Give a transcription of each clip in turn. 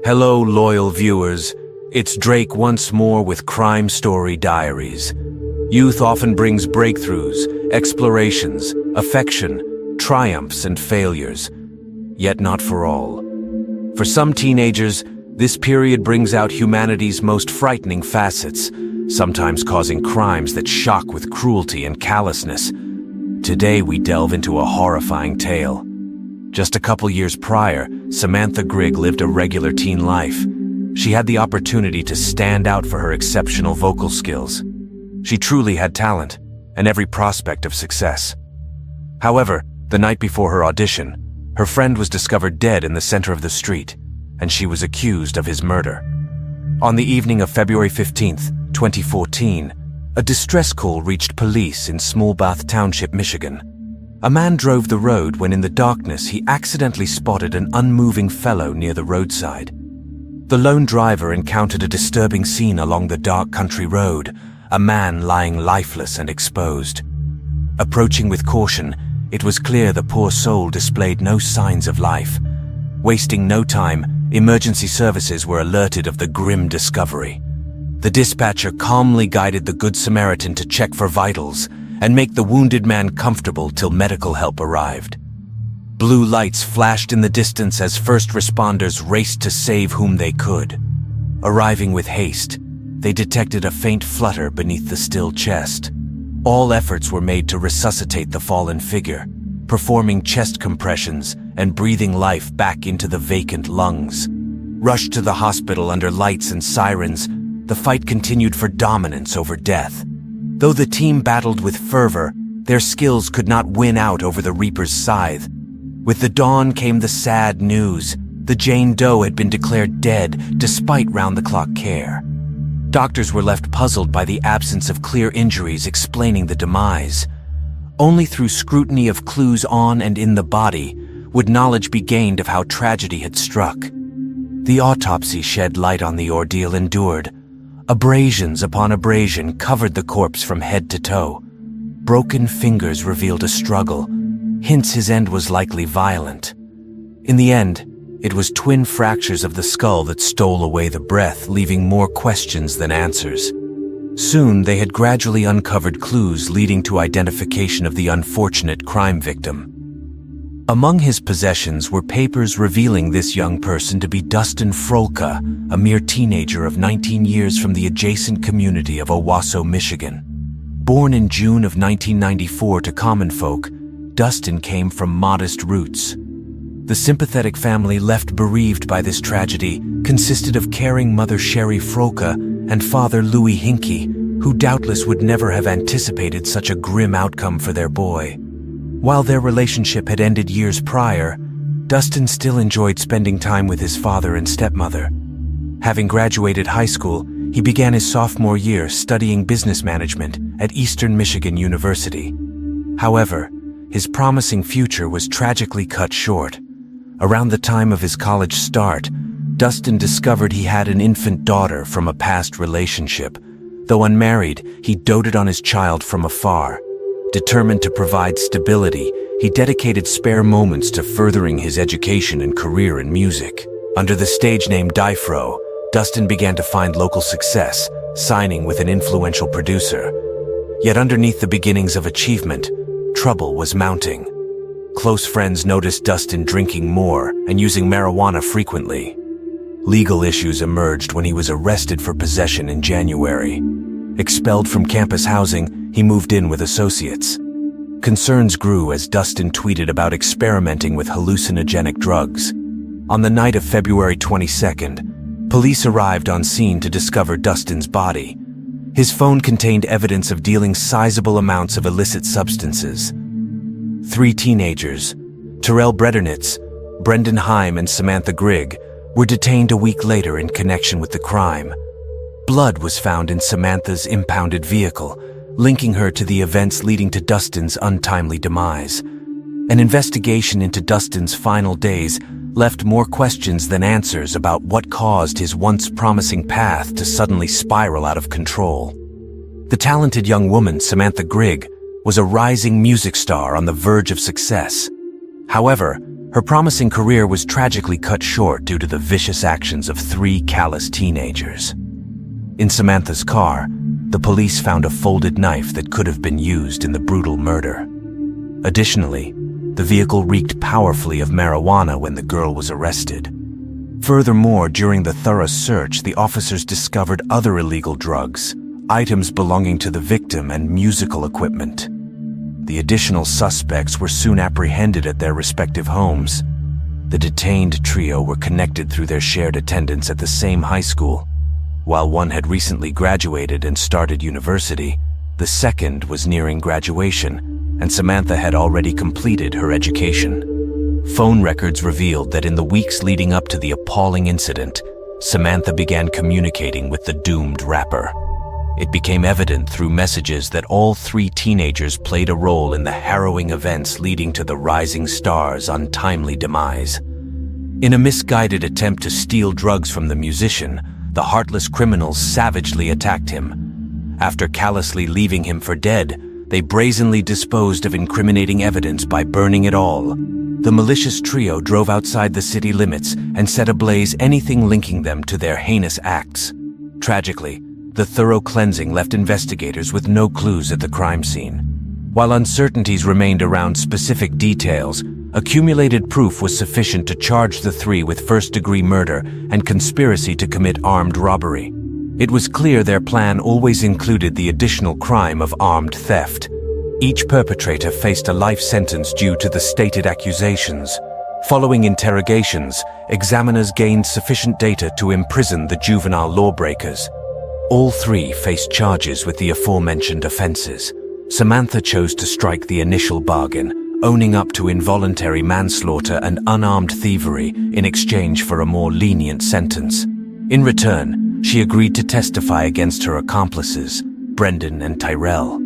Hello, loyal viewers. It's Drake once more with Crime Story Diaries. Youth often brings breakthroughs, explorations, affection, triumphs, and failures. Yet not for all. For some teenagers, this period brings out humanity's most frightening facets, sometimes causing crimes that shock with cruelty and callousness. Today we delve into a horrifying tale. Just a couple years prior, Samantha Grigg lived a regular teen life. She had the opportunity to stand out for her exceptional vocal skills. She truly had talent, and every prospect of success. However, the night before her audition, her friend was discovered dead in the center of the street, and she was accused of his murder. On the evening of February 15th, 2014, a distress call reached police in Smallbath Township, Michigan. A man drove the road when in the darkness he accidentally spotted an unmoving fellow near the roadside. The lone driver encountered a disturbing scene along the dark country road, a man lying lifeless and exposed. Approaching with caution, it was clear the poor soul displayed no signs of life. Wasting no time, emergency services were alerted of the grim discovery. The dispatcher calmly guided the Good Samaritan to check for vitals and make the wounded man comfortable till medical help arrived. Blue lights flashed in the distance as first responders raced to save whom they could. Arriving with haste, they detected a faint flutter beneath the still chest. All efforts were made to resuscitate the fallen figure, performing chest compressions and breathing life back into the vacant lungs. Rushed to the hospital under lights and sirens, the fight continued for dominance over death. Though the team battled with fervor, their skills could not win out over the Reaper's scythe. With the dawn came the sad news. The Jane Doe had been declared dead despite round-the-clock care. Doctors were left puzzled by the absence of clear injuries explaining the demise. Only through scrutiny of clues on and in the body would knowledge be gained of how tragedy had struck. The autopsy shed light on the ordeal endured. Abrasions upon abrasion covered the corpse from head to toe. Broken fingers revealed a struggle, hints his end was likely violent. In the end, it was twin fractures of the skull that stole away the breath, leaving more questions than answers. Soon, they had gradually uncovered clues leading to identification of the unfortunate crime victim. Among his possessions were papers revealing this young person to be Dustin Frolka, a mere teenager of 19 years from the adjacent community of Owasso, Michigan. Born in June of 1994 to common folk, Dustin came from modest roots. The sympathetic family left bereaved by this tragedy consisted of caring mother Sherry Frolka and father Louis Hinkey, who doubtless would never have anticipated such a grim outcome for their boy. While their relationship had ended years prior, Dustin still enjoyed spending time with his father and stepmother. Having graduated high school, he began his sophomore year studying business management at Eastern Michigan University. However, his promising future was tragically cut short. Around the time of his college start, Dustin discovered he had an infant daughter from a past relationship. Though unmarried, he doted on his child from afar. Determined to provide stability, he dedicated spare moments to furthering his education and career in music. Under the stage name Dyfro, Dustin began to find local success, signing with an influential producer. Yet underneath the beginnings of achievement, trouble was mounting. Close friends noticed Dustin drinking more and using marijuana frequently. Legal issues emerged when he was arrested for possession in January. Expelled from campus housing, he moved in with associates. Concerns grew as Dustin tweeted about experimenting with hallucinogenic drugs. On the night of February 22nd, police arrived on scene to discover Dustin's body. His phone contained evidence of dealing sizable amounts of illicit substances. 3 teenagers, Terrell Bredernitz, Brendan Heim, and Samantha Grigg, were detained a week later in connection with the crime. Blood was found in Samantha's impounded vehicle, linking her to the events leading to Dustin's untimely demise. An investigation into Dustin's final days left more questions than answers about what caused his once promising path to suddenly spiral out of control. The talented young woman, Samantha Grigg, was a rising music star on the verge of success. However, Her promising career was tragically cut short due to the vicious actions of 3 callous teenagers. In Samantha's car, the police found a folded knife that could have been used in the brutal murder. Additionally, the vehicle reeked powerfully of marijuana when the girl was arrested. Furthermore, during the thorough search, the officers discovered other illegal drugs, items belonging to the victim, and musical equipment. The additional suspects were soon apprehended at their respective homes. The detained trio were connected through their shared attendance at the same high school. While one had recently graduated and started university, the second was nearing graduation, and Samantha had already completed her education. Phone records revealed that in the weeks leading up to the appalling incident, Samantha began communicating with the doomed rapper. It became evident through messages that all 3 teenagers played a role in the harrowing events leading to the rising star's untimely demise. In a misguided attempt to steal drugs from the musician, the heartless criminals savagely attacked him. After callously leaving him for dead, they brazenly disposed of incriminating evidence by burning it all. The malicious trio drove outside the city limits and set ablaze anything linking them to their heinous acts. Tragically, the thorough cleansing left investigators with no clues at the crime scene. While uncertainties remained around specific details, accumulated proof was sufficient to charge the 3 with first-degree murder and conspiracy to commit armed robbery. It was clear their plan always included the additional crime of armed theft. Each perpetrator faced a life sentence due to the stated accusations. Following interrogations, examiners gained sufficient data to imprison the juvenile lawbreakers. All 3 faced charges with the aforementioned offenses. Samantha chose to strike the initial bargain, owning up to involuntary manslaughter and unarmed thievery in exchange for a more lenient sentence. In return, she agreed to testify against her accomplices, Brendan and Tyrell.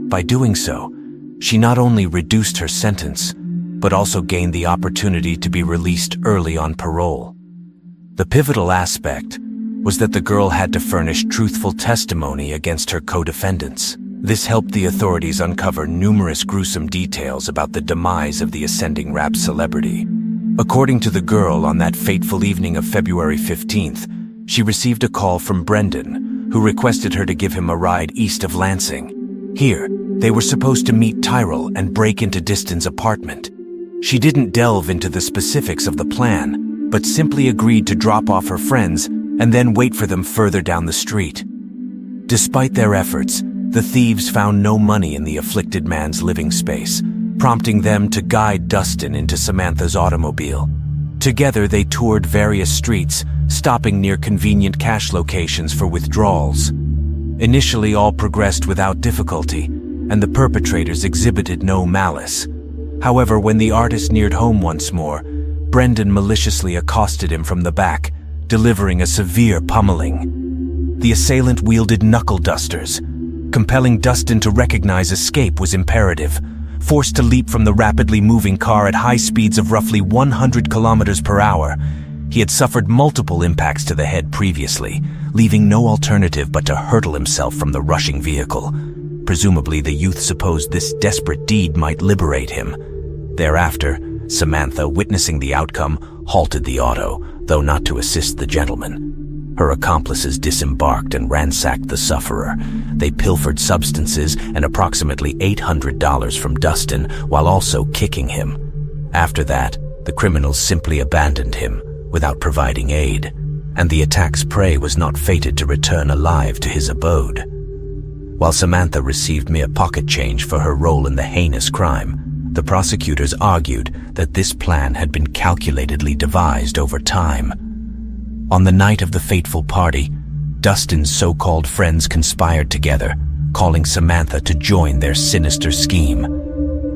By doing so, she not only reduced her sentence, but also gained the opportunity to be released early on parole. The pivotal aspect was that the girl had to furnish truthful testimony against her co-defendants. This helped the authorities uncover numerous gruesome details about the demise of the ascending rap celebrity. According to the girl, on that fateful evening of February 15th, she received a call from Brendan, who requested her to give him a ride east of Lansing. Here, they were supposed to meet Tyrell and break into Diston's apartment. She didn't delve into the specifics of the plan, but simply agreed to drop off her friends and then wait for them further down the street. Despite their efforts, the thieves found no money in the afflicted man's living space, prompting them to guide Dustin into Samantha's automobile. Together, they toured various streets, stopping near convenient cash locations for withdrawals. Initially, all progressed without difficulty, and the perpetrators exhibited no malice. However, when the artist neared home once more, Brendan maliciously accosted him from the back, delivering a severe pummeling. The assailant wielded knuckle dusters. Compelling Dustin to recognize escape was imperative. Forced to leap from the rapidly moving car at high speeds of roughly 100 kilometers per hour, he had suffered multiple impacts to the head previously, leaving no alternative but to hurtle himself from the rushing vehicle. Presumably, the youth supposed this desperate deed might liberate him. Thereafter, Samantha, witnessing the outcome, halted the auto, though not to assist the gentleman. Her accomplices disembarked and ransacked the sufferer. They pilfered substances and approximately $800 from Dustin while also kicking him. After that, the criminals simply abandoned him without providing aid, and the attack's prey was not fated to return alive to his abode. While Samantha received mere pocket change for her role in the heinous crime, the prosecutors argued that this plan had been calculatedly devised over time. On the night of the fateful party, Dustin's so-called friends conspired together, calling Samantha to join their sinister scheme.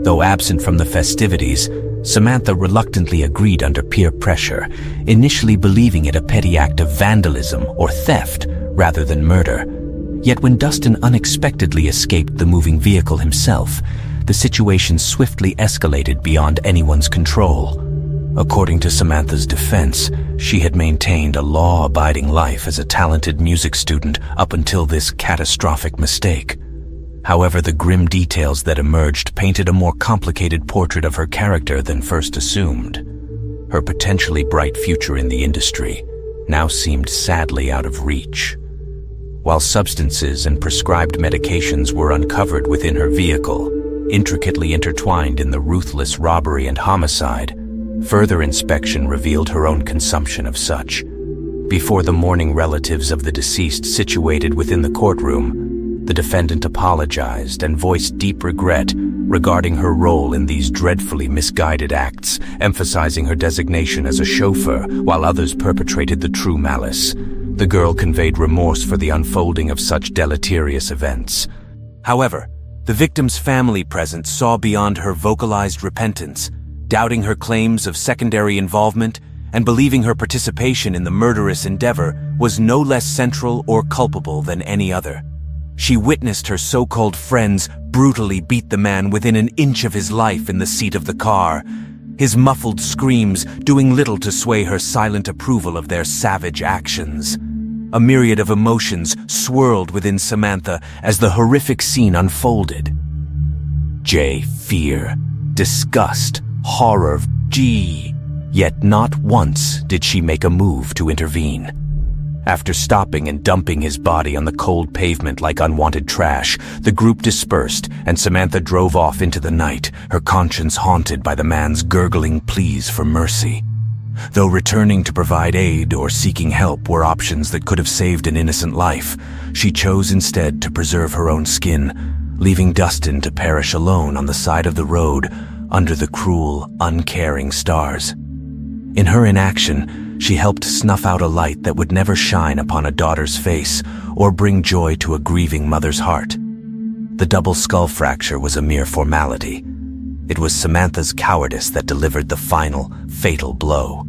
Though absent from the festivities, Samantha reluctantly agreed under peer pressure, initially believing it a petty act of vandalism or theft rather than murder. Yet when Dustin unexpectedly escaped the moving vehicle himself, the situation swiftly escalated beyond anyone's control. According to Samantha's defense, she had maintained a law-abiding life as a talented music student up until this catastrophic mistake. However, the grim details that emerged painted a more complicated portrait of her character than first assumed. Her potentially bright future in the industry now seemed sadly out of reach. While substances and prescribed medications were uncovered within her vehicle, intricately intertwined in the ruthless robbery and homicide, further inspection revealed her own consumption of such. Before the mourning relatives of the deceased situated within the courtroom, the defendant apologized and voiced deep regret regarding her role in these dreadfully misguided acts, emphasizing her designation as a chauffeur while others perpetrated the true malice. The girl conveyed remorse for the unfolding of such deleterious events. However, the victim's family present saw beyond her vocalized repentance, doubting her claims of secondary involvement and believing her participation in the murderous endeavor was no less central or culpable than any other. She witnessed her so-called friends brutally beat the man within an inch of his life in the seat of the car, his muffled screams doing little to sway her silent approval of their savage actions. A myriad of emotions swirled within Samantha as the horrific scene unfolded. Fear, disgust, horror, Yet not once did she make a move to intervene. After stopping and dumping his body on the cold pavement like unwanted trash, the group dispersed and Samantha drove off into the night, her conscience haunted by the man's gurgling pleas for mercy. Though returning to provide aid or seeking help were options that could have saved an innocent life, she chose instead to preserve her own skin, leaving Dustin to perish alone on the side of the road under the cruel, uncaring stars. In her inaction, she helped snuff out a light that would never shine upon a daughter's face or bring joy to a grieving mother's heart. The double skull fracture was a mere formality. It was Samantha's cowardice that delivered the final, fatal blow.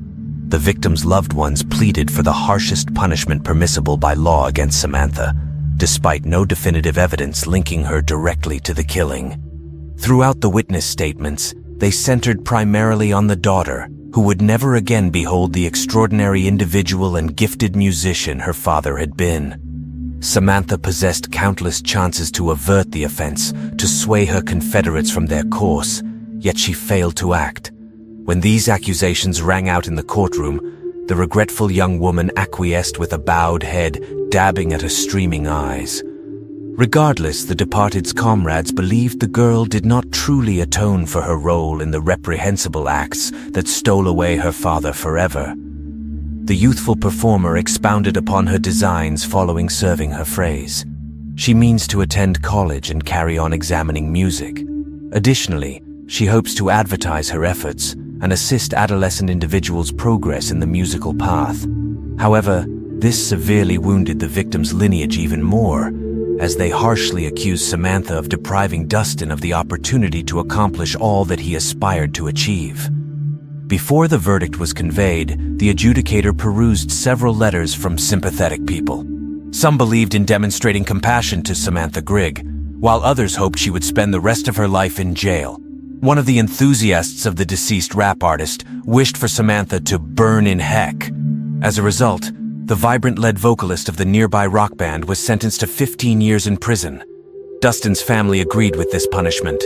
The victim's loved ones pleaded for the harshest punishment permissible by law against Samantha, despite no definitive evidence linking her directly to the killing. Throughout the witness statements, they centered primarily on the daughter, who would never again behold the extraordinary individual and gifted musician her father had been. Samantha possessed countless chances to avert the offense, to sway her confederates from their course, yet she failed to act. When these accusations rang out in the courtroom, the regretful young woman acquiesced with a bowed head, dabbing at her streaming eyes. Regardless, the departed's comrades believed the girl did not truly atone for her role in the reprehensible acts that stole away her father forever. The youthful performer expounded upon her designs following serving her phrase. She means to attend college and carry on examining music. Additionally, she hopes to advertise her efforts and assist adolescent individuals' progress in the musical path. However, this severely wounded the victim's lineage even more, as they harshly accused Samantha of depriving Dustin of the opportunity to accomplish all that he aspired to achieve. Before the verdict was conveyed, the adjudicator perused several letters from sympathetic people. Some believed in demonstrating compassion to Samantha Grigg, while others hoped she would spend the rest of her life in jail. One of the enthusiasts of the deceased rap artist wished for Samantha to burn in heck. As a result, the vibrant lead vocalist of the nearby rock band was sentenced to 15 years in prison. Dustin's family agreed with this punishment.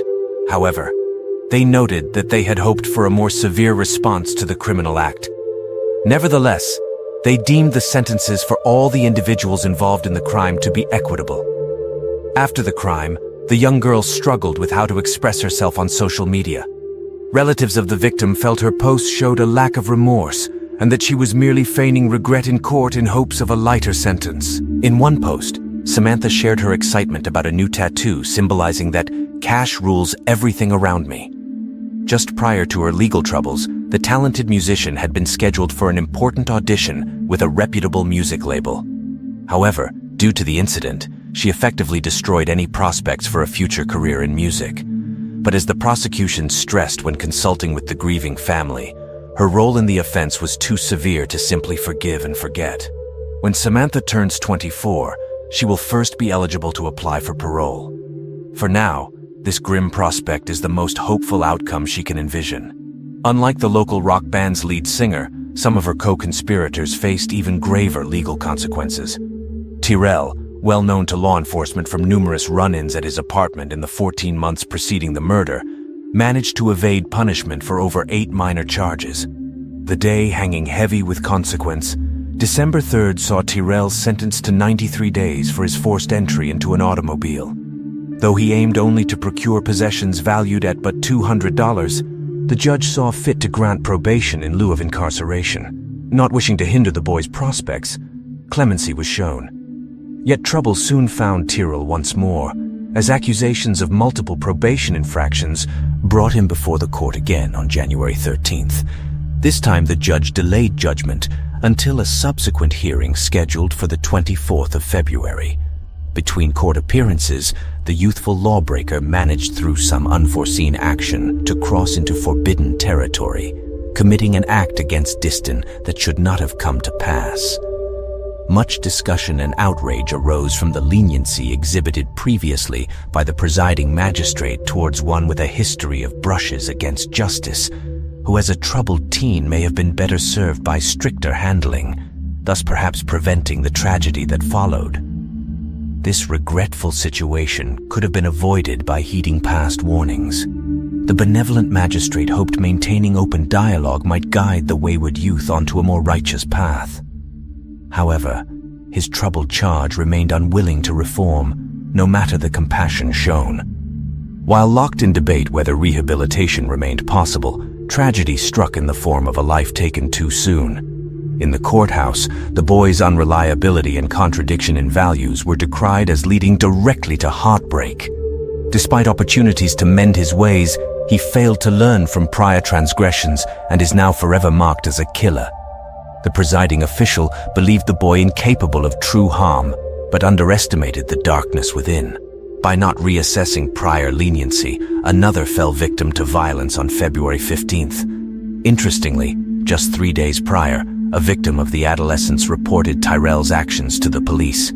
However, they noted that they had hoped for a more severe response to the criminal act. Nevertheless, they deemed the sentences for all the individuals involved in the crime to be equitable. After the crime, the young girl struggled with how to express herself on social media. Relatives of the victim felt her posts showed a lack of remorse, and that she was merely feigning regret in court in hopes of a lighter sentence. In one post, Samantha shared her excitement about a new tattoo symbolizing that cash rules everything around me. Just prior to her legal troubles, the talented musician had been scheduled for an important audition with a reputable music label. However, due to the incident, she effectively destroyed any prospects for a future career in music. But as the prosecution stressed when consulting with the grieving family, her role in the offense was too severe to simply forgive and forget. When Samantha turns 24, she will first be eligible to apply for parole. For now, this grim prospect is the most hopeful outcome she can envision. Unlike the local rock band's lead singer, some of her co-conspirators faced even graver legal consequences. Tyrell, well known to law enforcement from numerous run-ins at his apartment in the 14 months preceding the murder, managed to evade punishment for over 8 minor charges. The day hanging heavy with consequence, December 3rd saw Tyrell sentenced to 93 days for his forced entry into an automobile. Though he aimed only to procure possessions valued at but $200, the judge saw fit to grant probation in lieu of incarceration. Not wishing to hinder the boy's prospects, clemency was shown. Yet trouble soon found Tyrell once more, as accusations of multiple probation infractions brought him before the court again on January 13th. This time the judge delayed judgment until a subsequent hearing scheduled for the 24th of February. Between court appearances, the youthful lawbreaker managed through some unforeseen action to cross into forbidden territory, committing an act against Diston that should not have come to pass. Much discussion and outrage arose from the leniency exhibited previously by the presiding magistrate towards one with a history of brushes against justice, who as a troubled teen may have been better served by stricter handling, thus perhaps preventing the tragedy that followed. This regretful situation could have been avoided by heeding past warnings. The benevolent magistrate hoped maintaining open dialogue might guide the wayward youth onto a more righteous path. However, his troubled charge remained unwilling to reform, no matter the compassion shown. While locked in debate whether rehabilitation remained possible, tragedy struck in the form of a life taken too soon. In the courthouse, the boy's unreliability and contradiction in values were decried as leading directly to heartbreak. Despite opportunities to mend his ways, he failed to learn from prior transgressions and is now forever marked as a killer. The presiding official believed the boy incapable of true harm, but underestimated the darkness within. By not reassessing prior leniency, another fell victim to violence on February 15th. Interestingly, just 3 days prior, a victim of the adolescence reported Tyrell's actions to the police.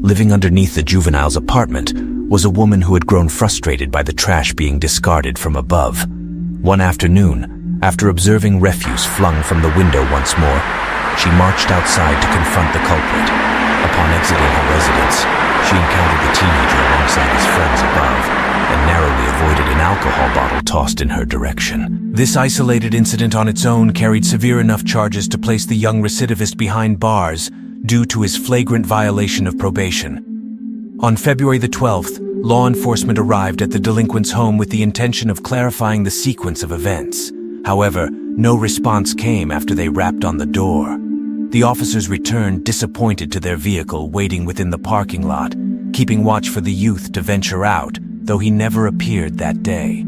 Living underneath the juvenile's apartment was a woman who had grown frustrated by the trash being discarded from above. One afternoon, after observing refuse flung from the window once more, she marched outside to confront the culprit. Upon exiting her residence, she encountered the teenager alongside his friends above and narrowly avoided an alcohol bottle tossed in her direction. This isolated incident on its own carried severe enough charges to place the young recidivist behind bars due to his flagrant violation of probation. On February the 12th, law enforcement arrived at the delinquent's home with the intention of clarifying the sequence of events. However, no response came after they rapped on the door. The officers returned disappointed to their vehicle waiting within the parking lot, keeping watch for the youth to venture out, though he never appeared that day.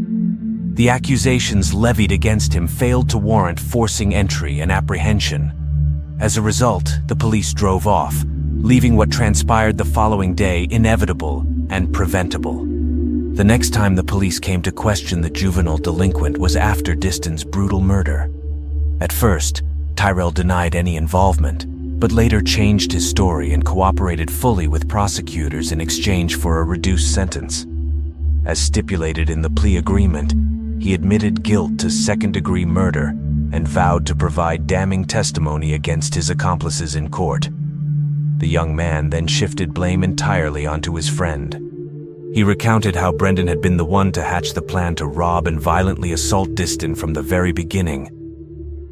The accusations levied against him failed to warrant forcing entry and apprehension. As a result, the police drove off, leaving what transpired the following day inevitable and preventable. The next time the police came to question the juvenile delinquent was after Diston's brutal murder. At first, Tyrell denied any involvement, but later changed his story and cooperated fully with prosecutors in exchange for a reduced sentence. As stipulated in the plea agreement, he admitted guilt to second-degree murder and vowed to provide damning testimony against his accomplices in court. The young man then shifted blame entirely onto his friend. He recounted how Brendan had been the one to hatch the plan to rob and violently assault Diston from the very beginning.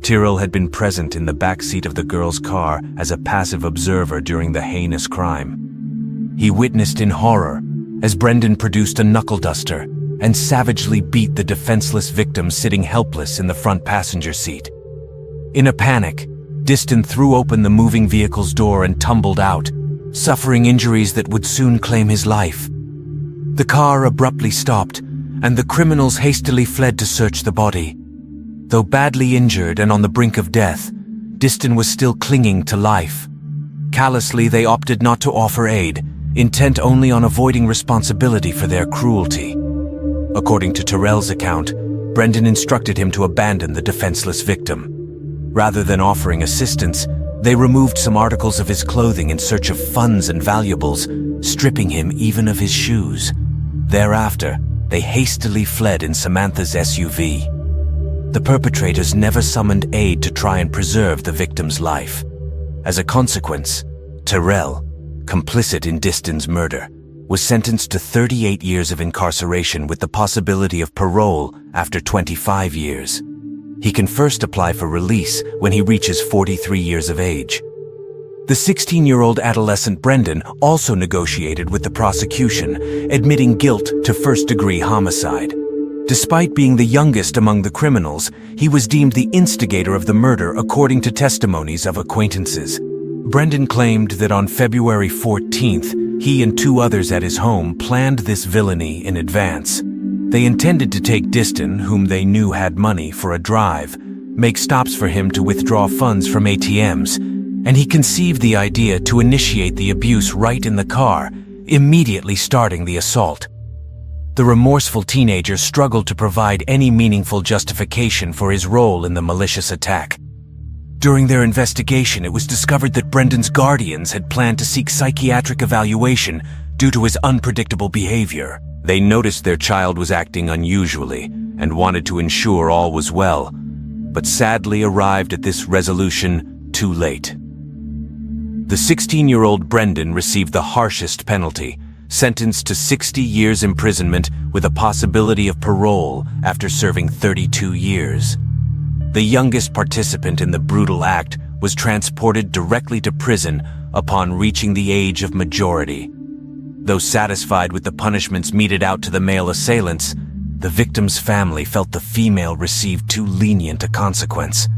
Tyrell had been present in the backseat of the girl's car as a passive observer during the heinous crime. He witnessed in horror as Brendan produced a knuckle duster and savagely beat the defenseless victim sitting helpless in the front passenger seat. In a panic, Diston threw open the moving vehicle's door and tumbled out, suffering injuries that would soon claim his life. The car abruptly stopped, and the criminals hastily fled to search the body. Though badly injured and on the brink of death, Diston was still clinging to life. Callously, they opted not to offer aid, intent only on avoiding responsibility for their cruelty. According to Tyrell's account, Brendan instructed him to abandon the defenseless victim. Rather than offering assistance, they removed some articles of his clothing in search of funds and valuables, stripping him even of his shoes. Thereafter, they hastily fled in Samantha's SUV. The perpetrators never summoned aid to try and preserve the victim's life. As a consequence, Tyrell, complicit in Diston's murder, was sentenced to 38 years of incarceration with the possibility of parole after 25 years. He can first apply for release when he reaches 43 years of age. The 16-year-old adolescent Brendan also negotiated with the prosecution, admitting guilt to first-degree homicide. Despite being the youngest among the criminals, he was deemed the instigator of the murder according to testimonies of acquaintances. Brendan claimed that on February 14th, he and two others at his home planned this villainy in advance. They intended to take Diston, whom they knew had money, for a drive, make stops for him to withdraw funds from ATMs, and he conceived the idea to initiate the abuse right in the car, immediately starting the assault. The remorseful teenager struggled to provide any meaningful justification for his role in the malicious attack. During their investigation, it was discovered that Brendan's guardians had planned to seek psychiatric evaluation due to his unpredictable behavior. They noticed their child was acting unusually and wanted to ensure all was well, but sadly arrived at this resolution too late. The 16-year-old Brendan received the harshest penalty, sentenced to 60 years imprisonment with a possibility of parole after serving 32 years. The youngest participant in the brutal act was transported directly to prison upon reaching the age of majority. Though satisfied with the punishments meted out to the male assailants, the victim's family felt the female received too lenient a consequence.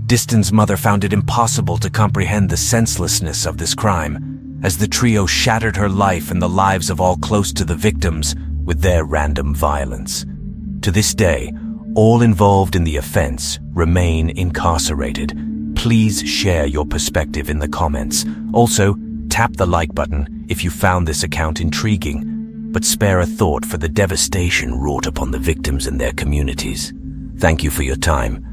Diston's mother found it impossible to comprehend the senselessness of this crime, as the trio shattered her life and the lives of all close to the victims with their random violence. To this day, all involved in the offense remain incarcerated. Please share your perspective in the comments. Also, tap the like button if you found this account intriguing, but spare a thought for the devastation wrought upon the victims and their communities. Thank you for your time.